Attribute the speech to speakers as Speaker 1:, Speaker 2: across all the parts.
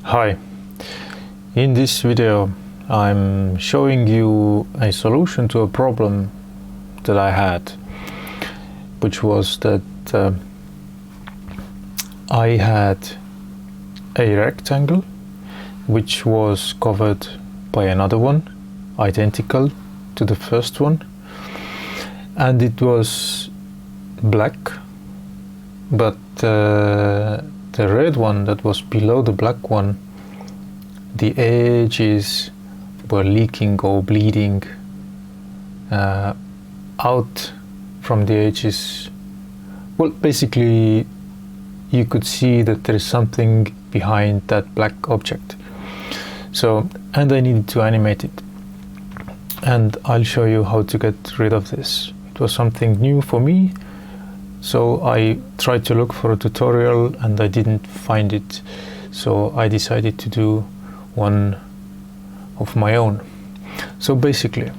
Speaker 1: Hi, in this video I'm showing you a solution to a problem that I had, which was that I had a rectangle which was covered by another one identical to the first one, and it was black, but the red one that was below the black one, the edges were leaking or bleeding out from the edges. Well, basically you could see that there is something behind that black object. So, and I needed to animate it, and I'll show you how to get rid of this. It was something new for me, so I tried to look for a tutorial and I didn't find it, so I decided to do one of my own. So basically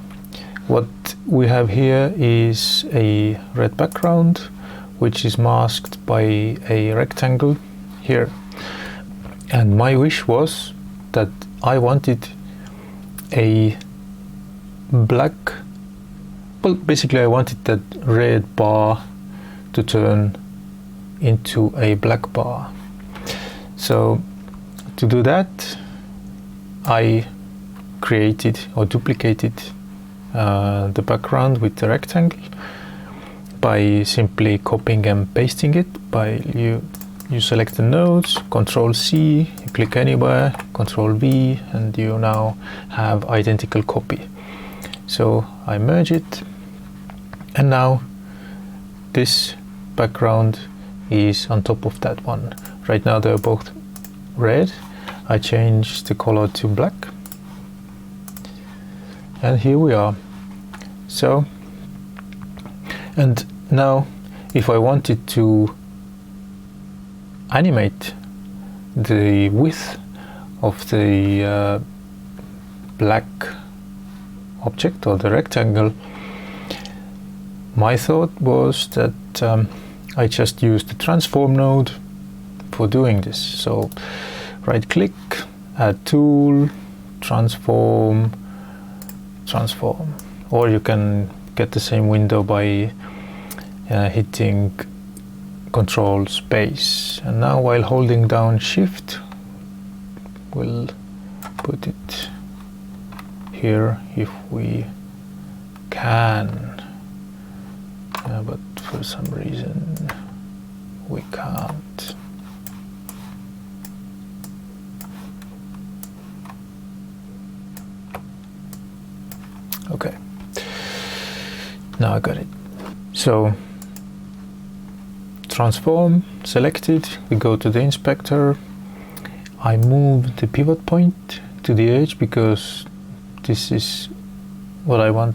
Speaker 1: what we have here is a red background which is masked by a rectangle here, and my wish was that I wanted a black, well, basically I wanted that red bar to turn into a black bar. So to do that I created or duplicated the background with the rectangle by simply copying and pasting it. You select the nodes, Control C, you click anywhere, Control V, and you now have identical copy. So I merge it, and now this background is on top of that one. Right now they're both red. I change the color to black, and here we are. So, and now if I wanted to animate the width of the black object or the rectangle, my thought was that I just use the transform node for doing this. So right click, add tool, transform, or you can get the same window by hitting Control space. And now while holding down Shift, we'll put it here if we can, but for some reason we can't. Okay, now I got it. So transform selected, we go to the inspector. I move the pivot point to the edge because this is what I want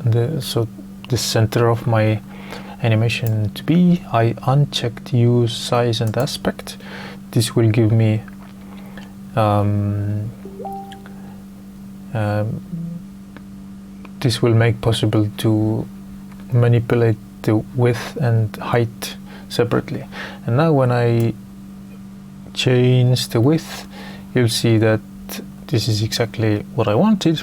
Speaker 1: the center of my animation to be. I unchecked use size and aspect. This will give me this will make possible to manipulate the width and height separately. And now when I change the width, you'll see that this is exactly what I wanted.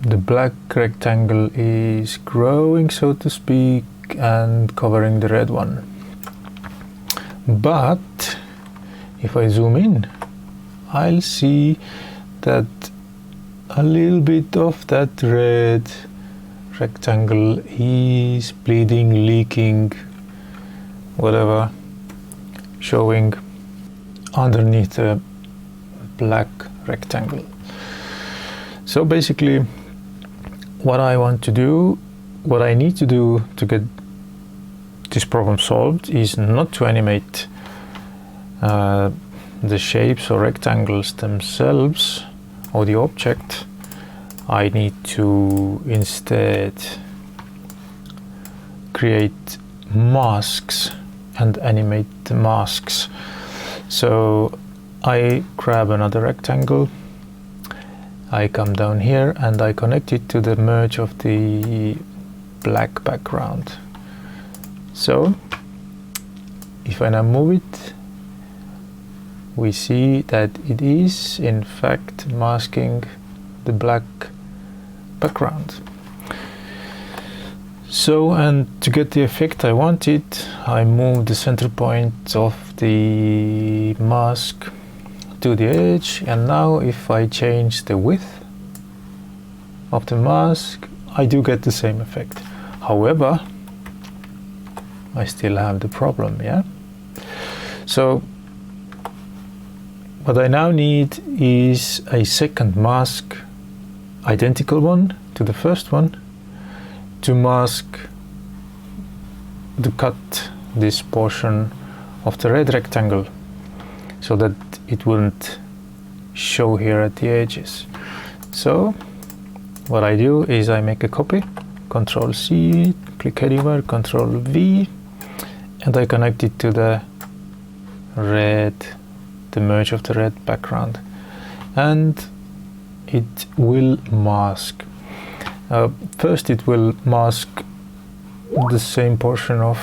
Speaker 1: The black rectangle is growing, so to speak, and covering the red one. But if I zoom in, I'll see that a little bit of that red rectangle is bleeding, leaking, whatever, showing underneath the black rectangle. So basically what I need to do to get this problem solved is not to animate the shapes or rectangles themselves or the object. I need to instead create masks and animate the masks. So I grab another rectangle, I come down here and I connect it to the merge of the black background. So if I now move it, we see that it is in fact masking the black background. So, and to get the effect I wanted, I moved the center point of the mask to the edge, and now if I change the width of the mask, I do get the same effect. However, I still have the problem, yeah? So what I now need is a second mask, identical one to the first one, to mask, to cut this portion of the red rectangle so that it wouldn't show here at the edges. So what I do is I make a copy, Control C, click anywhere, Control V, and I connect it to the red, the merge of the red background, and it will mask. First it will mask the same portion of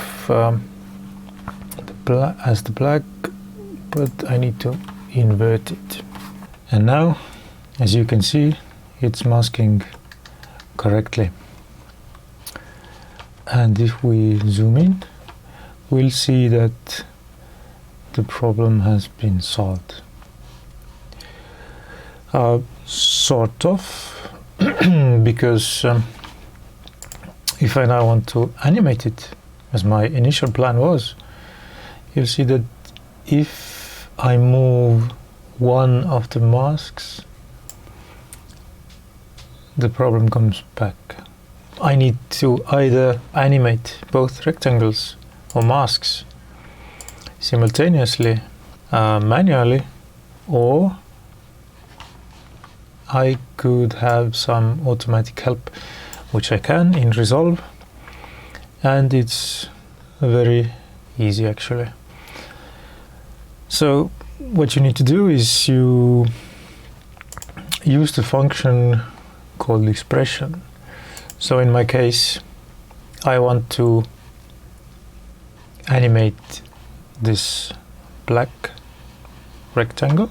Speaker 1: as the black, but I need to invert it. And now, as you can see, it's masking correctly. And if we zoom in, we'll see that the problem has been solved. Sort of, because if I now want to animate it, as my initial plan was, you'll see that if I move one of the masks, the problem comes back. I need to either animate both rectangles or masks simultaneously, manually, or I could have some automatic help, which I can in Resolve, and it's very easy actually. So what you need to do is you use the function called expression. So in my case, I want to animate this black rectangle,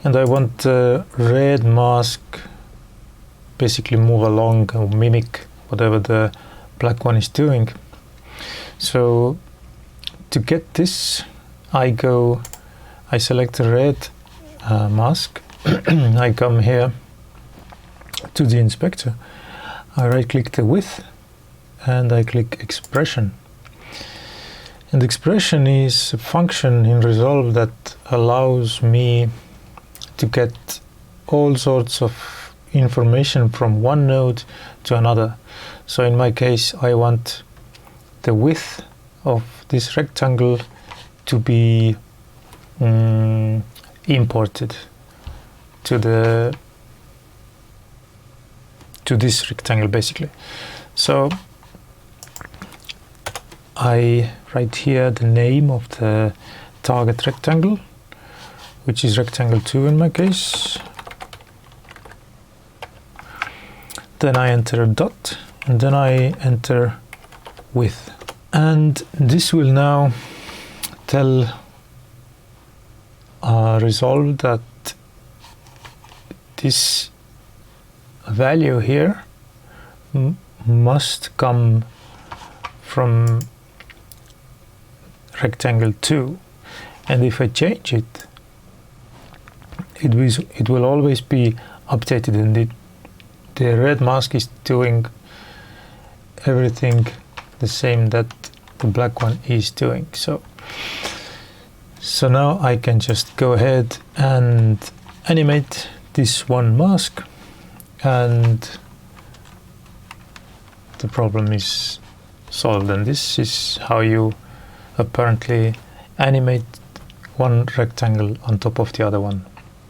Speaker 1: and I want the red mask basically move along or mimic whatever the black one is doing. So to get this, I select the red mask, I come here to the inspector, I right click the width, and I click expression. And expression is a function in Resolve that allows me to get all sorts of information from one node to another. So in my case, I want the width of this rectangle to be imported to this rectangle basically. So I write here the name of the target rectangle, which is rectangle 2 in my case. Then I enter a dot, and then I enter width. And this will now tell Resolve that this value here must come from rectangle 2, and if I change it, it will always be updated, and the red mask is doing everything the same that the black one is doing. So now I can just go ahead and animate this one mask, and the problem is solved. And this is how you apparently animate one rectangle on top of the other one.